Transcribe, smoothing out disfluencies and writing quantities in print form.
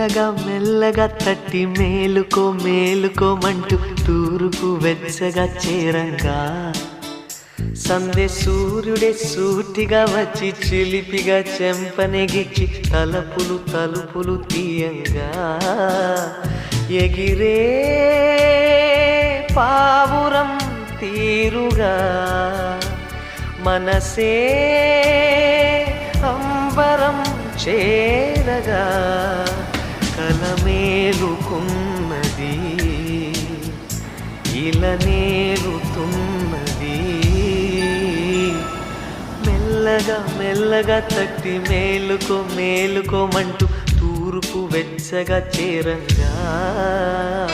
మెల్లగా మెల్లగా తట్టి మేలుకో మేలుకోమంటూ తూర్పు వెచ్చగా చేరంగా సందే సూర్యుడే సూటిగా వచ్చి చిలిపిగా చెంపనెగిచ్చి తలుపులు తలుపులు తీయంగా ఎగిరే పావురం తీరుగా మనసే అంబరం చేరగా కలమేలుకున్నది ఇలనేలుతున్నది మెల్లగా మెల్లగా తట్టి మేలుకో మేలుకోమంటూ తూర్పు వెచ్చగా చేరంగా